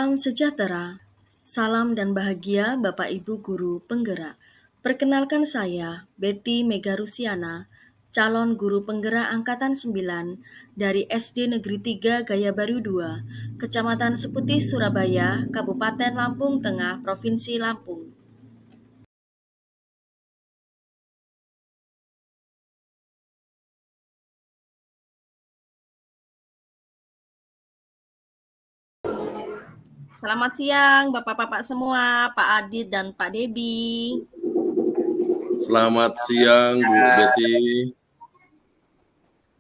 Salam sejahtera, salam dan bahagia Bapak Ibu Guru Penggerak. Perkenalkan saya, Betty Megarusiana, calon guru penggerak Angkatan 9 dari SD Negeri 3 Gaya Baru 2, Kecamatan Seputih, Surabaya, Kabupaten Lampung Tengah, Provinsi Lampung. Selamat siang Bapak-Bapak semua, Pak Adit dan Pak Debi. Selamat siang Bu Betty.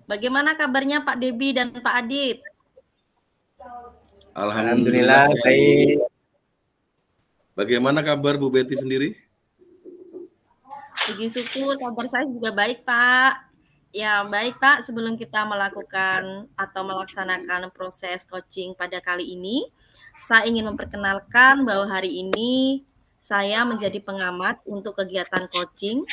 Bagaimana kabarnya Pak Debi dan Pak Adit? Alhamdulillah baik. Bagaimana kabar Bu Betty sendiri? Puji syukur, kabar saya juga baik Pak. Ya baik Pak, sebelum kita melakukan atau melaksanakan proses coaching pada kali ini, saya ingin memperkenalkan bahwa hari ini saya menjadi pengamat untuk kegiatan coaching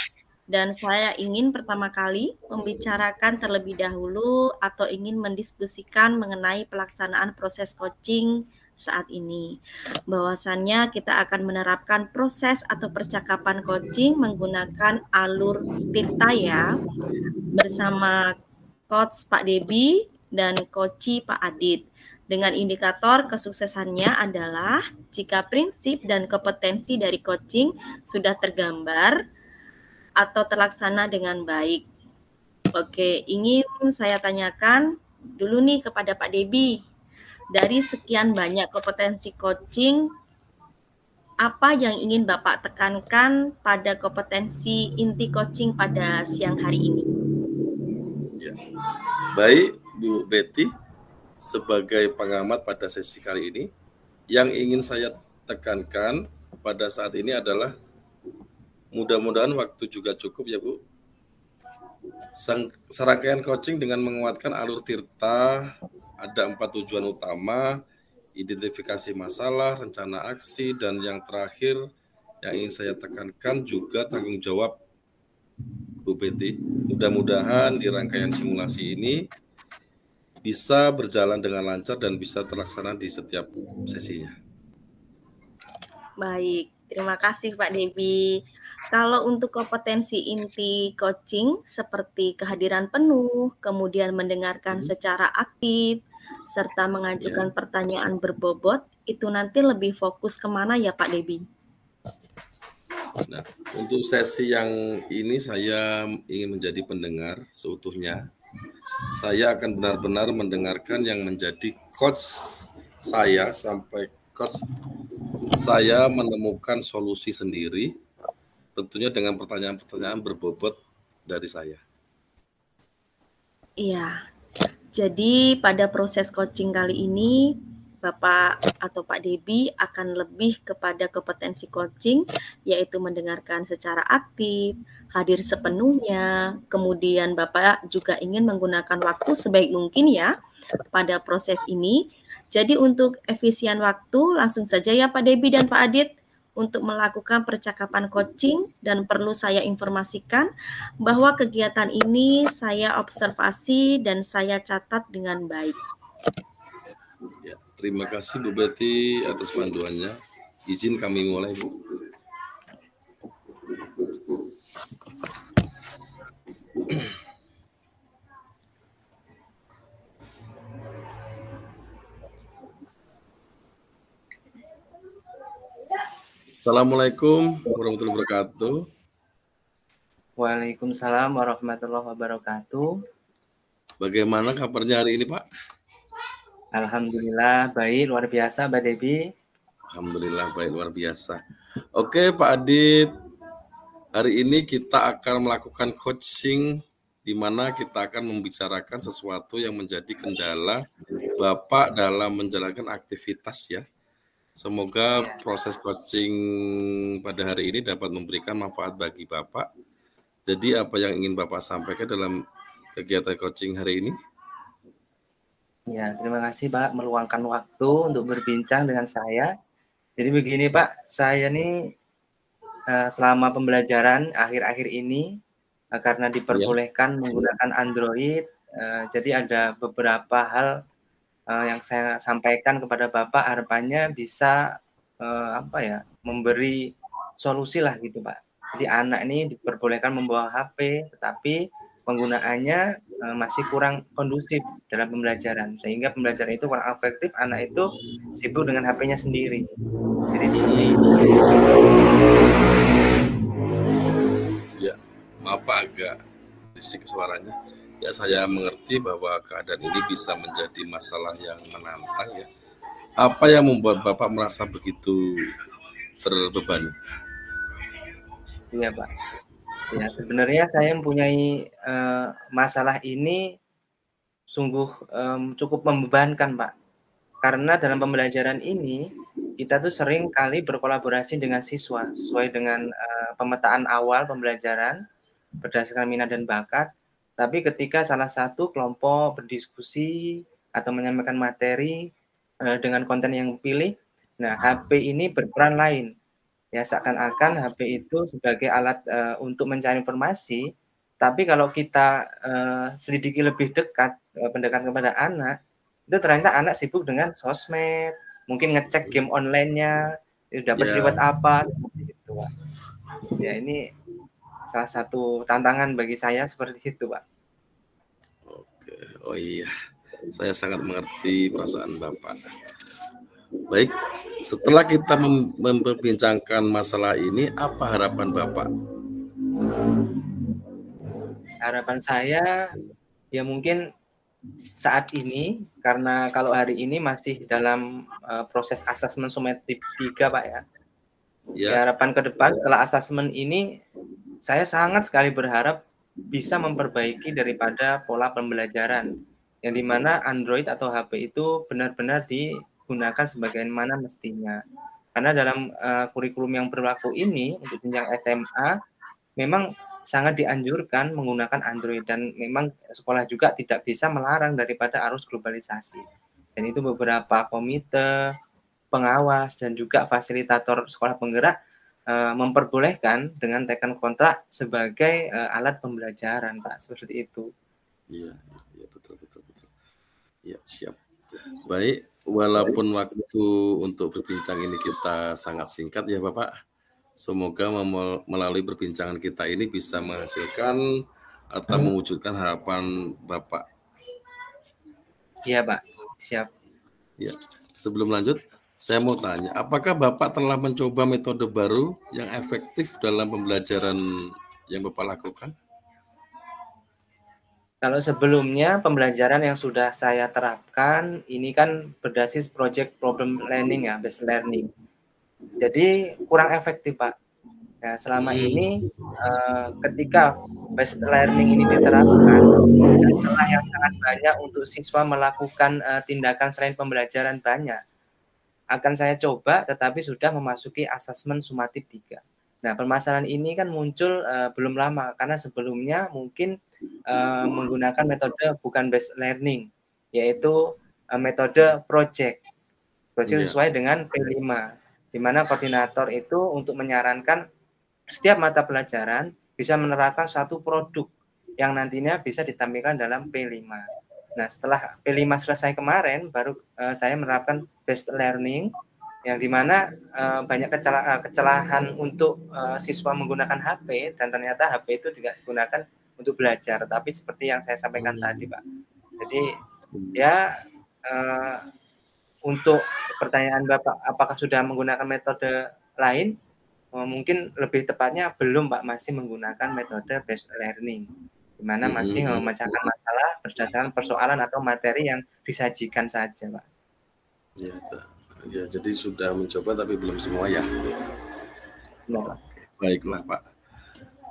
dan saya ingin pertama kali membicarakan terlebih dahulu atau ingin mendiskusikan mengenai pelaksanaan proses coaching saat ini. Bahwasannya kita akan menerapkan proses atau percakapan coaching menggunakan alur Tirta ya, bersama Coach Pak Debi dan Coach Pak Adit. Dengan indikator kesuksesannya adalah jika prinsip dan kompetensi dari coaching sudah tergambar atau terlaksana dengan baik. Oke, ingin saya tanyakan dulu nih kepada Pak Debi. Dari sekian banyak kompetensi coaching, apa yang ingin Bapak tekankan pada kompetensi inti coaching pada siang hari ini? Ya. Baik Bu Betty, sebagai pengamat pada sesi kali ini, yang ingin saya tekankan pada saat ini adalah mudah-mudahan waktu juga cukup ya Bu. Serangkaian coaching dengan menguatkan alur Tirta, ada 4 tujuan utama, identifikasi masalah, rencana aksi, dan yang terakhir yang ingin saya tekankan juga tanggung jawab Bu Betty. Mudah-mudahan di rangkaian simulasi ini bisa berjalan dengan lancar dan bisa terlaksana di setiap sesinya. Baik, terima kasih Pak Debi. Kalau untuk kompetensi inti coaching seperti kehadiran penuh, kemudian mendengarkan secara aktif, serta mengajukan pertanyaan berbobot, itu nanti lebih fokus kemana ya Pak Debi? Nah, untuk sesi yang ini saya ingin menjadi pendengar seutuhnya. Saya akan benar-benar mendengarkan yang menjadi coach saya sampai coach saya menemukan solusi sendiri, tentunya dengan pertanyaan-pertanyaan berbobot dari saya. Iya, jadi pada proses coaching kali ini, Bapak atau Pak Debi akan lebih kepada kompetensi coaching, yaitu mendengarkan secara aktif, hadir sepenuhnya, kemudian Bapak juga ingin menggunakan waktu sebaik mungkin ya pada proses ini. Jadi untuk efisien waktu, langsung saja ya Pak Debi dan Pak Adit, untuk melakukan percakapan coaching, dan perlu saya informasikan bahwa kegiatan ini saya observasi dan saya catat dengan baik. Ya, terima kasih Bu Betty atas panduannya. Izin kami mulai Bu. Assalamualaikum warahmatullahi wabarakatuh. Waalaikumsalam warahmatullahi wabarakatuh. Bagaimana kabarnya hari ini Pak? Alhamdulillah baik, luar biasa Mbak Debi. Alhamdulillah baik, luar biasa. Oke Pak Adit, hari ini kita akan melakukan coaching di mana kita akan membicarakan sesuatu yang menjadi kendala Bapak dalam menjalankan aktivitas ya. Semoga proses coaching pada hari ini dapat memberikan manfaat bagi Bapak. Jadi apa yang ingin Bapak sampaikan dalam kegiatan coaching hari ini? Ya, terima kasih Pak meluangkan waktu untuk berbincang dengan saya. Jadi begini Pak, saya nih selama pembelajaran akhir-akhir ini karena diperbolehkan menggunakan Android, jadi ada beberapa hal yang saya sampaikan kepada Bapak harapannya bisa memberi solusi lah gitu Pak. Jadi anak ini diperbolehkan membawa HP, tetapi penggunaannya masih kurang kondusif dalam pembelajaran, sehingga pembelajaran itu kurang efektif, anak itu sibuk dengan HP-nya sendiri. Jadi seperti itu. Ya, maaf Pak, agak berisik suaranya. Ya, saya mengerti bahwa keadaan ini bisa menjadi masalah yang menantang ya. Apa yang membuat Bapak merasa begitu terbebani? Iya Pak. Ya sebenarnya saya mempunyai masalah ini sungguh cukup membebankan Pak. Karena dalam pembelajaran ini kita tuh sering kali berkolaborasi dengan siswa sesuai dengan pemetaan awal pembelajaran berdasarkan minat dan bakat. Tapi ketika salah satu kelompok berdiskusi atau menyampaikan materi dengan konten yang pilih, nah HP ini berperan lain. Ya seakan-akan HP itu sebagai alat untuk mencari informasi, tapi kalau kita selidiki lebih dekat pendekatan kepada anak, itu ternyata anak sibuk dengan sosmed, mungkin ngecek game online-nya, dapat reward apa, seperti itu, Pak. Ya ini salah satu tantangan bagi saya seperti itu, Pak. Oke, oh iya, saya sangat mengerti perasaan Bapak. Baik, setelah kita memperbincangkan masalah ini, apa harapan Bapak? Harapan saya ya mungkin saat ini, karena kalau hari ini masih dalam proses asesmen sumatif 3 Pak ya. Ya harapan ke depan setelah asesmen ini, saya sangat sekali berharap bisa memperbaiki daripada pola pembelajaran, yang dimana Android atau HP itu benar-benar digunakan sebagaimana mestinya. Karena dalam kurikulum yang berlaku ini untuk jenjang SMA, memang sangat dianjurkan menggunakan Android, dan memang sekolah juga tidak bisa melarang daripada arus globalisasi. Dan itu beberapa komite, pengawas, dan juga fasilitator sekolah penggerak memperbolehkan dengan tekan kontrak sebagai alat pembelajaran, Pak, seperti itu. Iya, ya, betul. Ya, siap. Baik, walaupun waktu untuk berbincang ini kita sangat singkat ya Bapak, semoga melalui perbincangan kita ini bisa menghasilkan atau mewujudkan harapan Bapak. Iya Pak, siap. Ya, sebelum lanjut, saya mau tanya, apakah Bapak telah mencoba metode baru yang efektif dalam pembelajaran yang Bapak lakukan? Kalau sebelumnya pembelajaran yang sudah saya terapkan ini kan berbasis project problem learning ya, based learning. Jadi kurang efektif Pak. Nah selama ini ketika based learning ini diterapkan, celah yang sangat banyak untuk siswa melakukan tindakan selain pembelajaran banyak. Akan saya coba, tetapi sudah memasuki asesmen sumatif 3. Nah permasalahan ini kan muncul belum lama, karena sebelumnya mungkin menggunakan metode bukan based learning, yaitu metode project sesuai dengan P5, di mana koordinator itu untuk menyarankan setiap mata pelajaran bisa menerapkan satu produk yang nantinya bisa ditampilkan dalam P5. Nah setelah P5 selesai kemarin, baru saya menerapkan based learning, yang dimana banyak kecelakaan untuk siswa menggunakan HP, dan ternyata HP itu tidak digunakan untuk belajar, tapi seperti yang saya sampaikan tadi Pak. Jadi ya untuk pertanyaan Bapak, apakah sudah menggunakan metode lain? Mungkin lebih tepatnya belum Pak, masih menggunakan metode based learning, di mana masih memecahkan masalah berdasarkan persoalan atau materi yang disajikan saja Pak. Ya, jadi sudah mencoba tapi belum semua ya. Ya. Oke, baiklah Pak.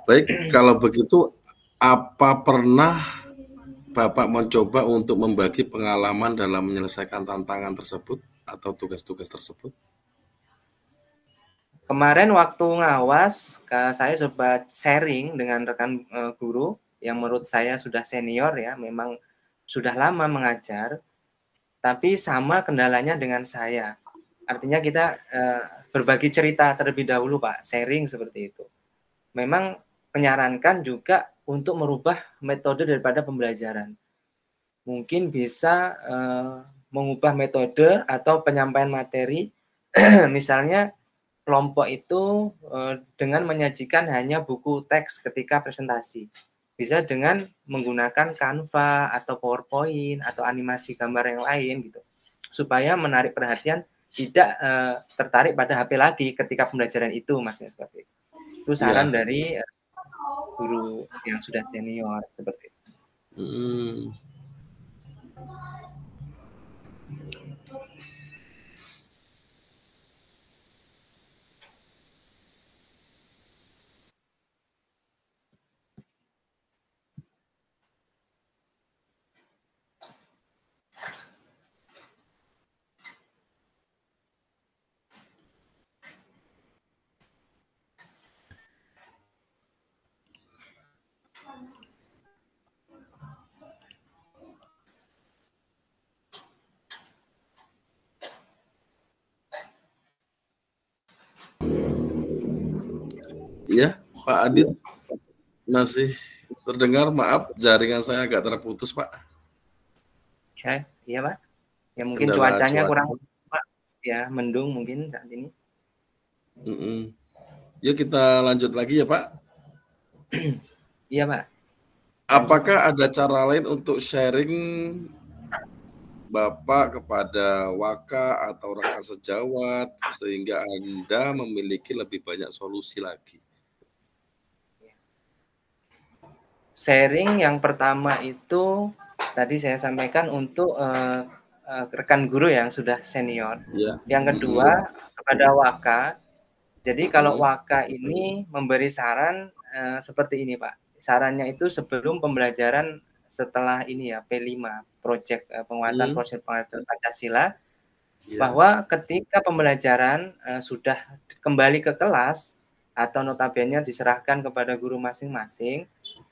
Baik, kalau begitu apa pernah Bapak mencoba untuk membagi pengalaman dalam menyelesaikan tantangan tersebut atau tugas-tugas tersebut? Kemarin waktu ngawas, saya coba sharing dengan rekan guru yang menurut saya sudah senior ya, memang sudah lama mengajar, tapi sama kendalanya dengan saya. Artinya kita berbagi cerita terlebih dahulu Pak, sharing seperti itu. Memang menyarankan juga untuk merubah metode daripada pembelajaran. Mungkin bisa mengubah metode atau penyampaian materi. Misalnya kelompok itu dengan menyajikan hanya buku teks ketika presentasi. Bisa dengan menggunakan Canva atau PowerPoint atau animasi gambar yang lain gitu. Supaya menarik perhatian, tidak tertarik pada HP lagi ketika pembelajaran itu, maksudnya seperti itu. Itu saran dari guru yang sudah senior seperti itu. Ya, Pak Adit masih terdengar. Maaf, jaringan saya agak terputus, Pak. Ya, iya Pak. Ya mungkin cuacanya kurang, Pak. Ya, mendung mungkin saat ini. Yuk kita lanjut lagi ya, Pak. Iya, Pak. Apakah ada cara lain untuk sharing Bapak kepada Waka atau rekan sejawat sehingga Anda memiliki lebih banyak solusi lagi? Sharing yang pertama itu tadi saya sampaikan untuk rekan guru yang sudah senior. Ya. Yang kedua kepada Waka. Jadi kalau Waka ini memberi saran seperti ini, Pak. Sarannya itu sebelum pembelajaran setelah ini ya P5, proyek penguatan proses pengajaran Pancasila, bahwa ketika pembelajaran sudah kembali ke kelas atau notabene diserahkan kepada guru masing-masing,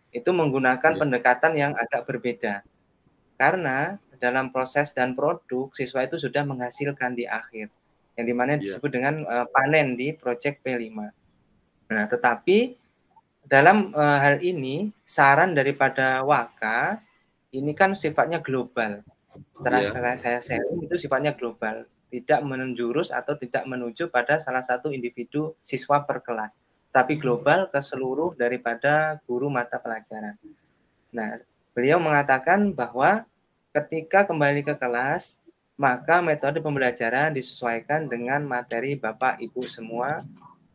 itu menggunakan pendekatan yang agak berbeda. Karena dalam proses dan produk, siswa itu sudah menghasilkan di akhir, yang dimana disebut dengan panen di proyek P5. Nah, tetapi dalam hal ini, saran daripada Waka, ini kan sifatnya global. Setelah saya sharing, itu sifatnya global. Tidak menjurus atau tidak menuju pada salah satu individu siswa per kelas, tapi global ke seluruh daripada guru mata pelajaran. Nah, beliau mengatakan bahwa ketika kembali ke kelas, maka metode pembelajaran disesuaikan dengan materi Bapak Ibu semua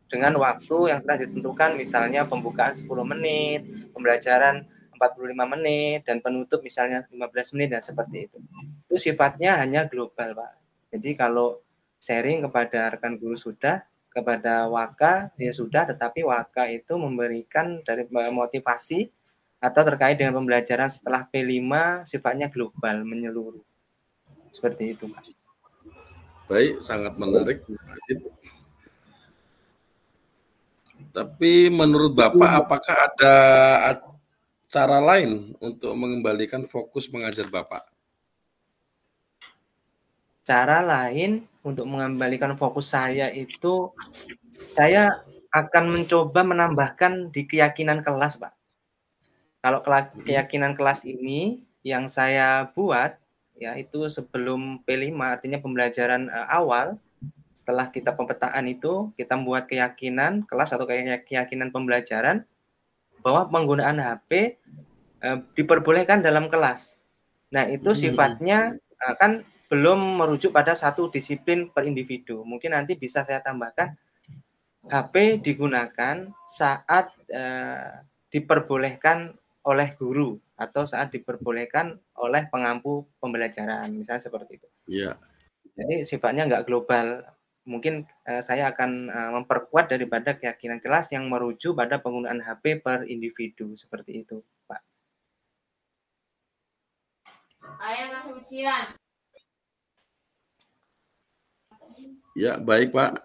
dengan waktu yang telah ditentukan, misalnya pembukaan 10 menit, pembelajaran 45 menit, dan penutup misalnya 15 menit, dan seperti itu. Itu sifatnya hanya global, Pak. Jadi kalau sharing kepada rekan guru sudah, kepada Waka ya sudah, tetapi Waka itu memberikan dari motivasi atau terkait dengan pembelajaran setelah P5 sifatnya global, menyeluruh. Seperti itu, Pak. Baik, sangat menarik, Pak Adit. Tapi menurut Bapak, apakah ada cara lain untuk mengembalikan fokus mengajar Bapak? Cara lain untuk mengembalikan fokus saya itu, saya akan mencoba menambahkan di keyakinan kelas, Pak. Kalau keyakinan kelas ini yang saya buat, ya itu sebelum P5, artinya pembelajaran awal, setelah kita pemetaan itu, kita membuat keyakinan kelas atau keyakinan pembelajaran bahwa penggunaan HP diperbolehkan dalam kelas. Nah, itu sifatnya kan belum merujuk pada satu disiplin per individu. Mungkin nanti bisa saya tambahkan, HP digunakan saat diperbolehkan oleh guru atau saat diperbolehkan oleh pengampu pembelajaran, misalnya seperti itu. Iya. Jadi sifatnya nggak global. Mungkin saya akan memperkuat daripada keyakinan kelas yang merujuk pada penggunaan HP per individu, seperti itu, Pak. Ya, baik Pak.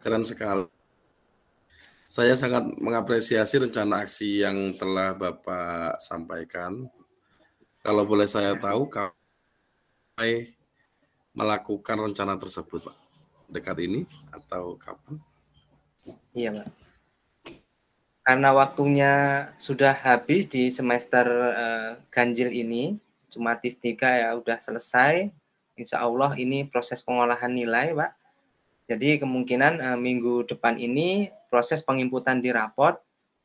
Keren sekali. Saya sangat mengapresiasi rencana aksi yang telah Bapak sampaikan. Kalau boleh saya tahu, kapan melakukan rencana tersebut, Pak? Dekat ini atau kapan? Iya, Pak. Karena waktunya sudah habis di semester ganjil ini, sumatif 3 ya udah selesai, insya Allah ini proses pengolahan nilai, Pak. Jadi kemungkinan minggu depan ini proses penginputan di raport,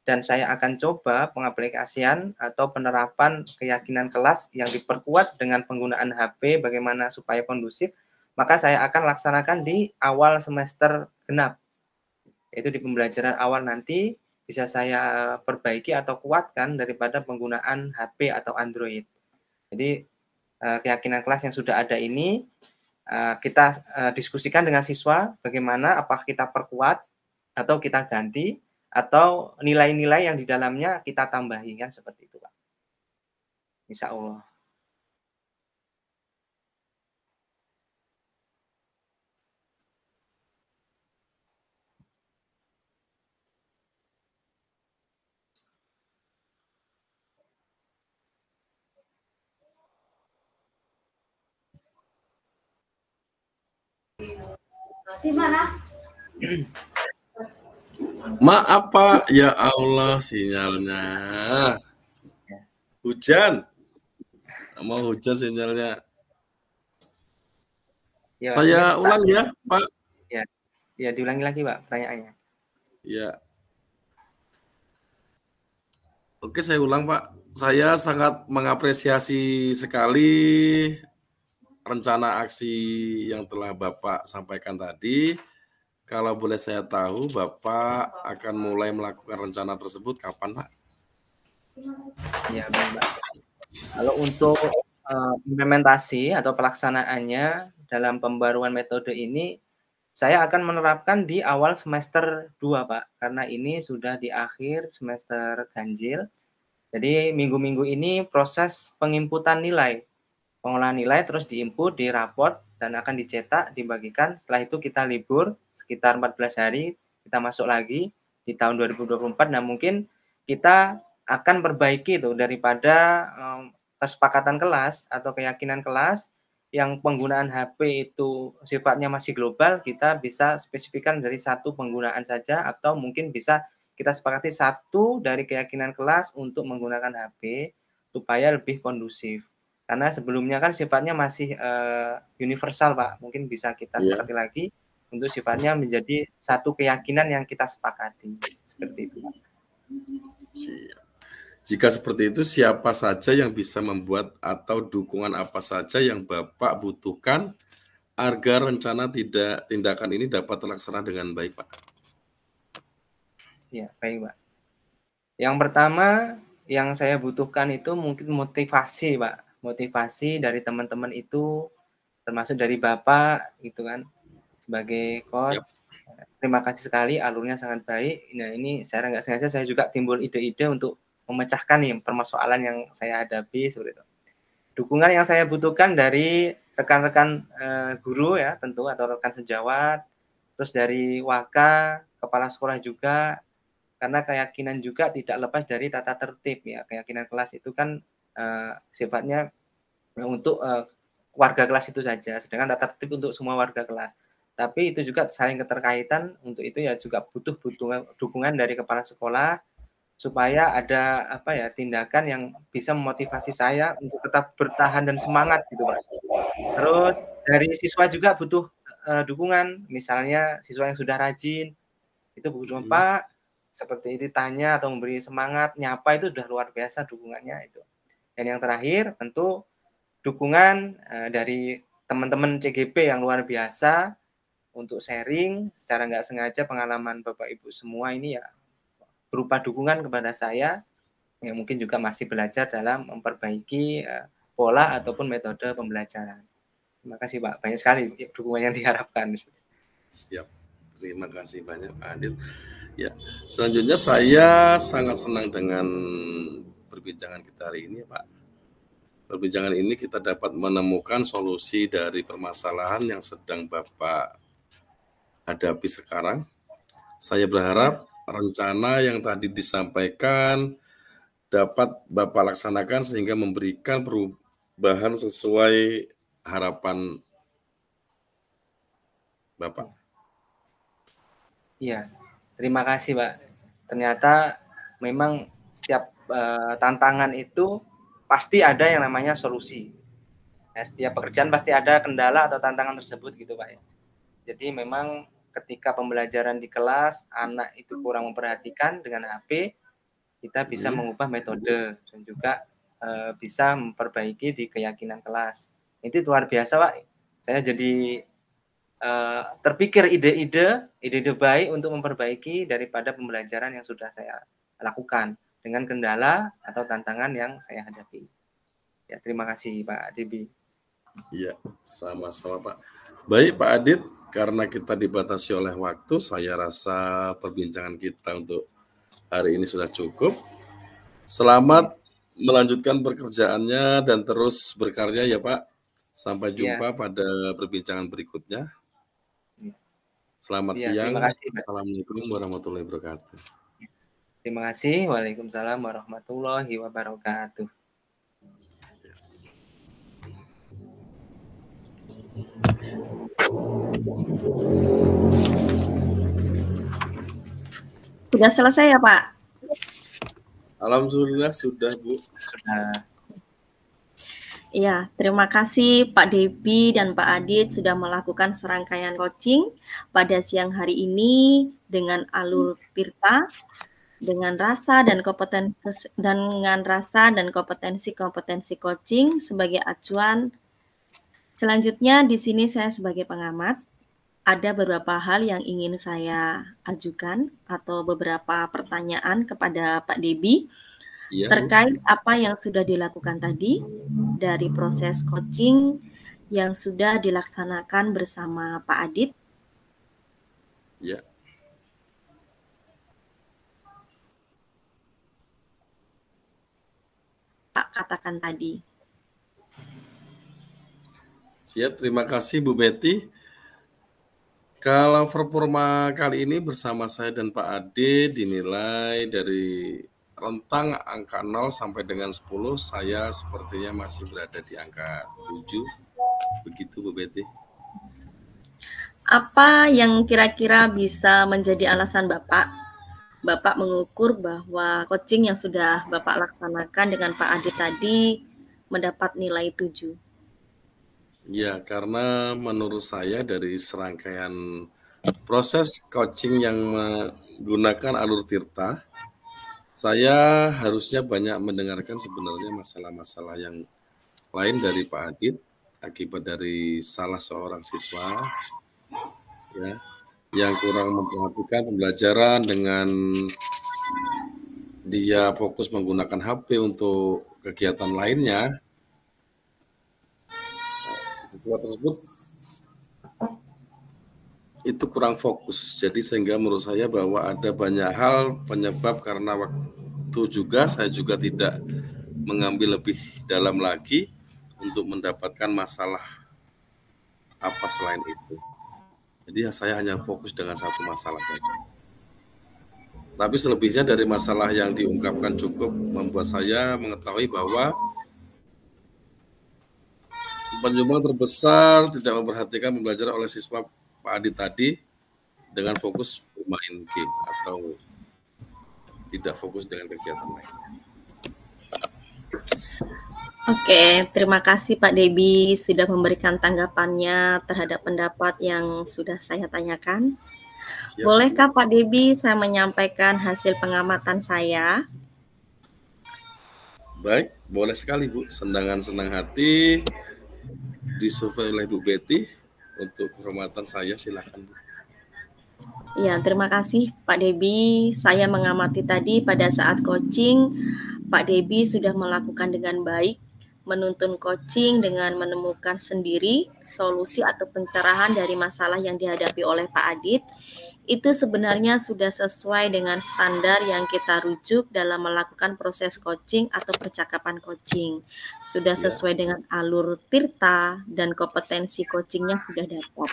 dan saya akan coba pengaplikasian atau penerapan keyakinan kelas yang diperkuat dengan penggunaan HP bagaimana supaya kondusif, maka saya akan laksanakan di awal semester genap. Yaitu di pembelajaran awal nanti bisa saya perbaiki atau kuatkan daripada penggunaan HP atau Android. Jadi keyakinan kelas yang sudah ada ini kita diskusikan dengan siswa bagaimana, apakah kita perkuat atau kita ganti, atau nilai-nilai yang di dalamnya kita tambahi, kan seperti itu, Pak. Insya Allah. Di mana? Maaf Pak, ya Allah sinyalnya. Hujan. Mau hujan sinyalnya. Ya, saya ulang ya, Pak. Ya, diulangi lagi, Pak, pertanyaannya. Ya. Oke, saya ulang, Pak. Saya sangat mengapresiasi sekali rencana aksi yang telah Bapak sampaikan tadi. Kalau boleh saya tahu, Bapak akan mulai melakukan rencana tersebut kapan, Pak? Ya, Pak. Kalau untuk implementasi atau pelaksanaannya dalam pembaruan metode ini, saya akan menerapkan di awal semester 2, Pak. Karena ini sudah di akhir semester ganjil. Jadi minggu-minggu ini proses penginputan nilai. Pengolahan nilai terus diinput di raport dan akan dicetak, dibagikan. Setelah itu kita libur sekitar 14 hari, kita masuk lagi di tahun 2024. Nah, mungkin kita akan perbaiki itu daripada kesepakatan kelas atau keyakinan kelas yang penggunaan HP itu sifatnya masih global, kita bisa spesifikkan dari satu penggunaan saja, atau mungkin bisa kita sepakati satu dari keyakinan kelas untuk menggunakan HP supaya lebih kondusif. Karena sebelumnya kan sifatnya masih universal, Pak. Mungkin bisa kita sepakati lagi untuk sifatnya menjadi satu keyakinan yang kita sepakati. Seperti itu, Pak. Jika seperti itu, siapa saja yang bisa membuat atau dukungan apa saja yang Bapak butuhkan agar rencana tindakan ini dapat terlaksana dengan baik, Pak? Ya, baik, Pak. Yang pertama yang saya butuhkan itu mungkin motivasi, Pak. Motivasi dari teman-teman itu, termasuk dari Bapak, gitu kan, sebagai coach. Terima kasih sekali, alurnya sangat baik. Nah, ini secara nggak sengaja saya juga timbul ide-ide untuk memecahkan nih permasalahan yang saya hadapi, seperti itu. Dukungan yang saya butuhkan dari rekan-rekan guru ya tentu, atau rekan sejawat, terus dari Waka, kepala sekolah juga, karena keyakinan juga tidak lepas dari tata tertib ya. Keyakinan kelas itu kan sifatnya untuk warga kelas itu saja, sedangkan tata tertib untuk semua warga kelas. Tapi itu juga saling keterkaitan, untuk itu ya juga butuh dukungan dari kepala sekolah supaya ada tindakan yang bisa memotivasi saya untuk tetap bertahan dan semangat gitu, Pak. Terus dari siswa juga butuh dukungan, misalnya siswa yang sudah rajin itu butuh Pak seperti ditanya atau memberi semangat, nyapa, itu sudah luar biasa dukungannya itu. Dan yang terakhir tentu dukungan dari teman-teman CGP yang luar biasa untuk sharing secara nggak sengaja pengalaman Bapak Ibu semua ini ya, berupa dukungan kepada saya yang mungkin juga masih belajar dalam memperbaiki pola ataupun metode pembelajaran. Terima kasih, Pak. Banyak sekali dukungan yang diharapkan. Siap. Terima kasih banyak, Pak Adit. Ya, selanjutnya saya sangat senang dengan perbincangan kita hari ini, Pak. Perbincangan ini kita dapat menemukan solusi dari permasalahan yang sedang Bapak hadapi sekarang. Saya berharap rencana yang tadi disampaikan dapat Bapak laksanakan sehingga memberikan perubahan sesuai harapan Bapak. Iya, terima kasih, Pak. Ternyata memang setiap tantangan itu pasti ada yang namanya solusi. Nah, setiap pekerjaan pasti ada kendala atau tantangan tersebut gitu Pak ya. Jadi memang ketika pembelajaran di kelas anak itu kurang memperhatikan dengan HP, kita bisa mengubah metode dan juga bisa memperbaiki di keyakinan kelas. Itu luar biasa Pak. Saya jadi terpikir ide-ide baik untuk memperbaiki daripada pembelajaran yang sudah saya lakukan dengan kendala atau tantangan yang saya hadapi. Ya, terima kasih Pak Debi. Iya, sama-sama Pak. Baik Pak Adit, karena kita dibatasi oleh waktu, saya rasa perbincangan kita untuk hari ini sudah cukup. Selamat melanjutkan pekerjaannya dan terus berkarya ya Pak. Sampai jumpa pada perbincangan berikutnya. Selamat siang. Terima kasih, Assalamualaikum warahmatullahi wabarakatuh. Terima kasih. Waalaikumsalam warahmatullahi wabarakatuh. Sudah selesai ya Pak? Alhamdulillah sudah Bu. Sudah. Ya, terima kasih Pak Debi dan Pak Adit sudah melakukan serangkaian coaching pada siang hari ini dengan alur Tirta, dengan rasa dan kompetensi coaching sebagai acuan. Selanjutnya di sini saya sebagai pengamat ada beberapa hal yang ingin saya ajukan atau beberapa pertanyaan kepada Pak Debi terkait apa yang sudah dilakukan tadi dari proses coaching yang sudah dilaksanakan bersama Pak Adit. Ya. Pak katakan tadi. Siap, terima kasih Bu Betty. Kalau performa kali ini bersama saya dan Pak Ade dinilai dari rentang angka 0 sampai dengan 10, saya sepertinya masih berada di angka 7. Begitu Bu Betty. Apa yang kira-kira bisa menjadi alasan Bapak mengukur bahwa coaching yang sudah Bapak laksanakan dengan Pak Ade tadi mendapat nilai 7? Ya, karena menurut saya dari serangkaian proses coaching yang menggunakan alur Tirta, saya harusnya banyak mendengarkan sebenarnya masalah-masalah yang lain dari Pak Adit akibat dari salah seorang siswa ya yang kurang memperhatikan pembelajaran dengan dia fokus menggunakan HP untuk kegiatan lainnya. Siswa tersebut itu kurang fokus. Jadi sehingga menurut saya bahwa ada banyak hal penyebab karena waktu juga saya juga tidak mengambil lebih dalam lagi untuk mendapatkan masalah apa selain itu. Jadi saya hanya fokus dengan satu masalah. Tapi selebihnya dari masalah yang diungkapkan cukup membuat saya mengetahui bahwa penyumbang terbesar tidak memperhatikan pembelajaran oleh siswa Pak Adi tadi dengan fokus bermain game atau tidak fokus dengan kegiatan lainnya. Oke, terima kasih Pak Debi sudah memberikan tanggapannya terhadap pendapat yang sudah saya tanyakan. Siap. Bolehkah Pak Debi saya menyampaikan hasil pengamatan saya? Baik, boleh sekali Bu. Senang hati disurvei oleh Bu Betty. Untuk kehormatan saya, silakan Bu. Ya, terima kasih Pak Debi. Saya mengamati tadi pada saat coaching, Pak Debi sudah melakukan dengan baik, menuntun coaching dengan menemukan sendiri solusi atau pencerahan dari masalah yang dihadapi oleh Pak Adit. Itu sebenarnya sudah sesuai dengan standar yang kita rujuk dalam melakukan proses coaching atau percakapan coaching. Sudah sesuai dengan alur Tirta dan kompetensi coachingnya sudah dapat.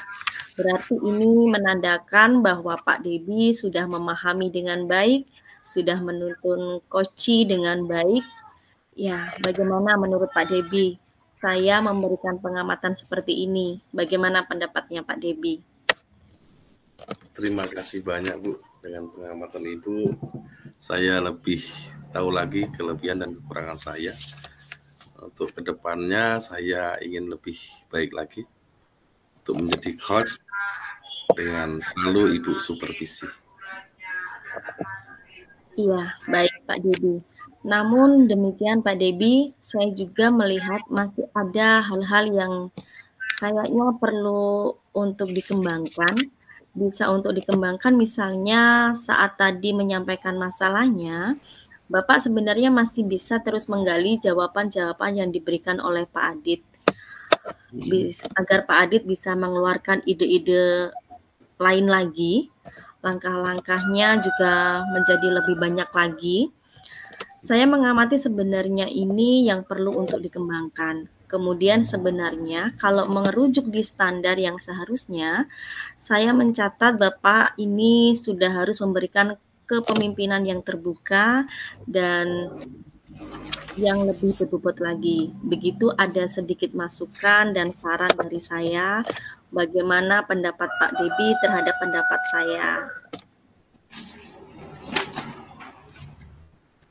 Berarti ini menandakan bahwa Pak Debi sudah memahami dengan baik, sudah menuntun coaching dengan baik. Ya, bagaimana menurut Pak Debi? Saya memberikan pengamatan seperti ini. Bagaimana pendapatnya Pak Debi? Terima kasih banyak Bu. Dengan pengamatan Ibu, saya lebih tahu lagi kelebihan dan kekurangan saya. untuk kedepannya saya ingin lebih baik lagi untuk menjadi coach dengan selalu Ibu supervisi. Iya, baik Pak Debi. Namun demikian Pak Debi, saya juga melihat masih ada hal-hal yang kayaknya perlu untuk dikembangkan. Bisa untuk dikembangkan misalnya saat tadi menyampaikan masalahnya, Bapak sebenarnya masih bisa terus menggali jawaban-jawaban yang diberikan oleh Pak Adit. Agar Pak Adit bisa mengeluarkan ide-ide lain lagi, langkah-langkahnya juga menjadi lebih banyak lagi. Saya mengamati sebenarnya ini yang perlu untuk dikembangkan. Kemudian sebenarnya kalau mengerujuk di standar yang seharusnya, saya mencatat Bapak ini sudah harus memberikan kepemimpinan yang terbuka dan yang lebih berbobot lagi. Begitu ada sedikit masukan dan saran dari saya, bagaimana pendapat Pak Debi terhadap pendapat saya.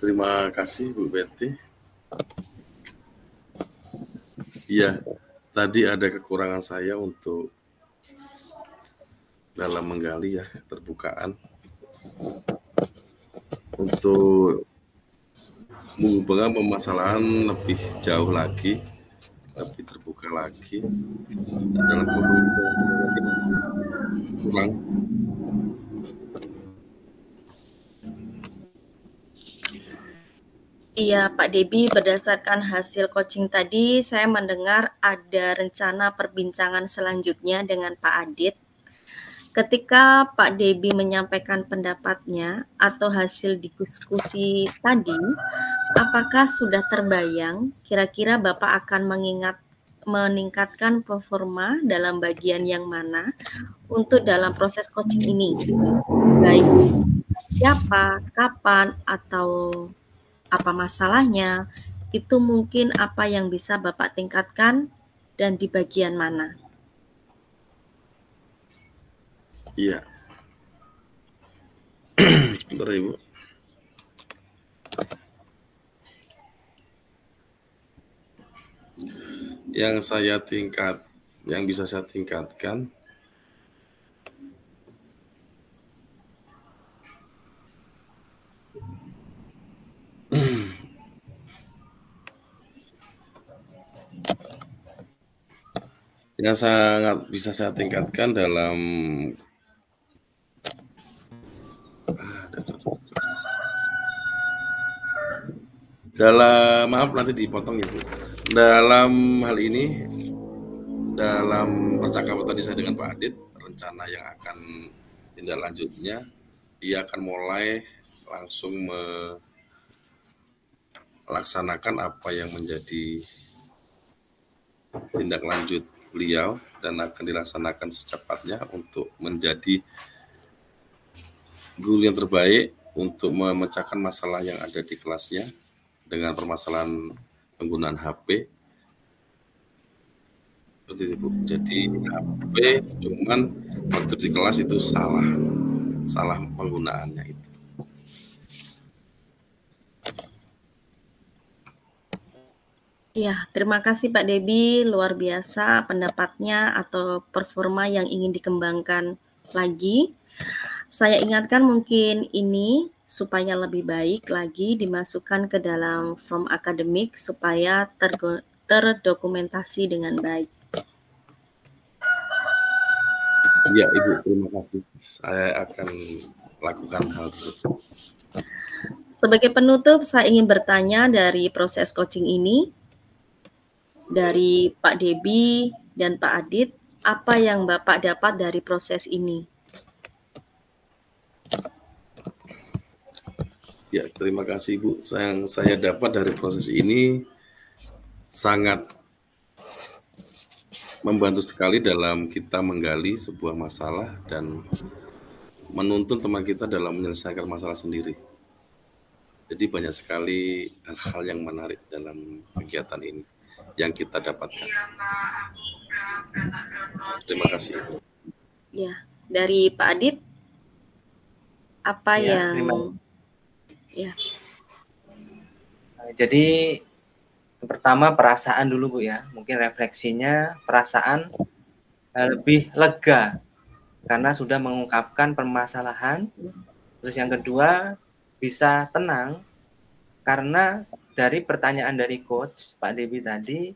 Terima kasih Bu Betty. Iya, tadi ada kekurangan saya untuk dalam menggali ya keterbukaan untuk menghubungkan permasalahan lebih jauh lagi, lebih terbuka lagi. Dan dalam pembimbingan saya masih kurang. Iya, Pak Debi, berdasarkan hasil coaching tadi, saya mendengar ada rencana perbincangan selanjutnya dengan Pak Adit. Ketika Pak Debi menyampaikan pendapatnya atau hasil diskusi tadi, apakah sudah terbayang kira-kira Bapak akan meningkatkan performa dalam bagian yang mana untuk dalam proses coaching ini? Baik siapa, kapan, atau apa masalahnya, itu mungkin apa yang bisa Bapak tingkatkan dan di bagian mana? Iya. Bentar Ibu. Yang bisa saya tingkatkan yang sangat bisa saya tingkatkan dalam maaf nanti dipotong Ibu. Dalam hal ini, dalam percakapan tadi saya dengan Pak Adit, rencana yang akan tindak lanjutnya, dia akan mulai langsung melaksanakan apa yang menjadi tindak lanjut beliau dan akan dilaksanakan secepatnya untuk menjadi guru yang terbaik untuk memecahkan masalah yang ada di kelasnya dengan permasalahan penggunaan HP. Seperti itu, Bu. Jadi HP cuman waktu di kelas itu salah penggunaannya itu. Ya, terima kasih Pak Debi, luar biasa pendapatnya atau performa yang ingin dikembangkan lagi. Saya ingatkan mungkin ini supaya lebih baik lagi dimasukkan ke dalam form akademik supaya terdokumentasi dengan baik. Ya Ibu, terima kasih. Saya akan lakukan hal tersebut. Sebagai penutup, saya ingin bertanya dari proses coaching ini, dari Pak Debi dan Pak Adit, apa yang Bapak dapat dari proses ini? Ya, terima kasih Bu. Yang saya dapat dari proses ini sangat membantu sekali dalam kita menggali sebuah masalah dan menuntun teman kita dalam menyelesaikan masalah sendiri. Jadi banyak sekali hal-hal yang menarik dalam kegiatan ini yang kita dapatkan. Terima kasih. Ya, dari Pak Adit, apa Ya, yang terima kasih. ya? Jadi Yang pertama perasaan dulu Bu ya, mungkin refleksinya perasaan lebih lega karena sudah mengungkapkan permasalahan. Terus yang kedua bisa tenang karena dari pertanyaan dari coach Pak Debi tadi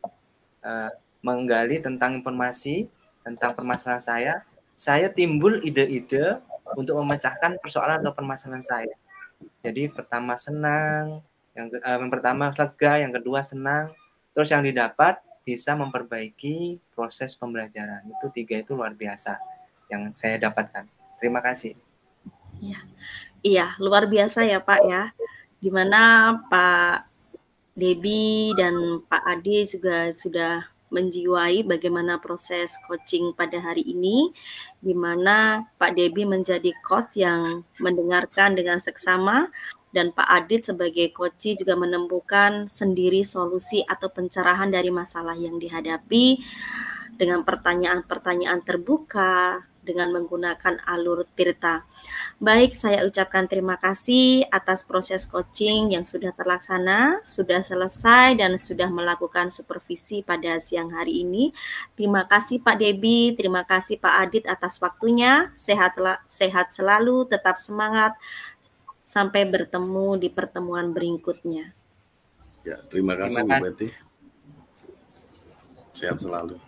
menggali tentang informasi tentang permasalahan saya timbul ide-ide untuk memecahkan persoalan atau permasalahan saya. Jadi pertama senang, yang pertama lega, yang kedua senang, terus yang didapat bisa memperbaiki proses pembelajaran. Itu 3 itu luar biasa yang saya dapatkan. Terima kasih. Iya, luar biasa ya Pak ya. Dimana Pak Debi dan Pak Ade juga sudah menjiwai bagaimana proses coaching pada hari ini, di mana Pak Debi menjadi coach yang mendengarkan dengan seksama, dan Pak Adit sebagai coach juga menemukan sendiri solusi atau pencerahan dari masalah yang dihadapi dengan pertanyaan-pertanyaan terbuka dengan menggunakan alur tirta. Baik, saya ucapkan terima kasih atas proses coaching yang sudah terlaksana, sudah selesai, dan sudah melakukan supervisi pada siang hari ini. Terima kasih Pak Debi, terima kasih Pak Adit atas waktunya. Sehat selalu, tetap semangat. Sampai bertemu di pertemuan berikutnya. Ya, terima kasih Bu Betty. Sehat selalu.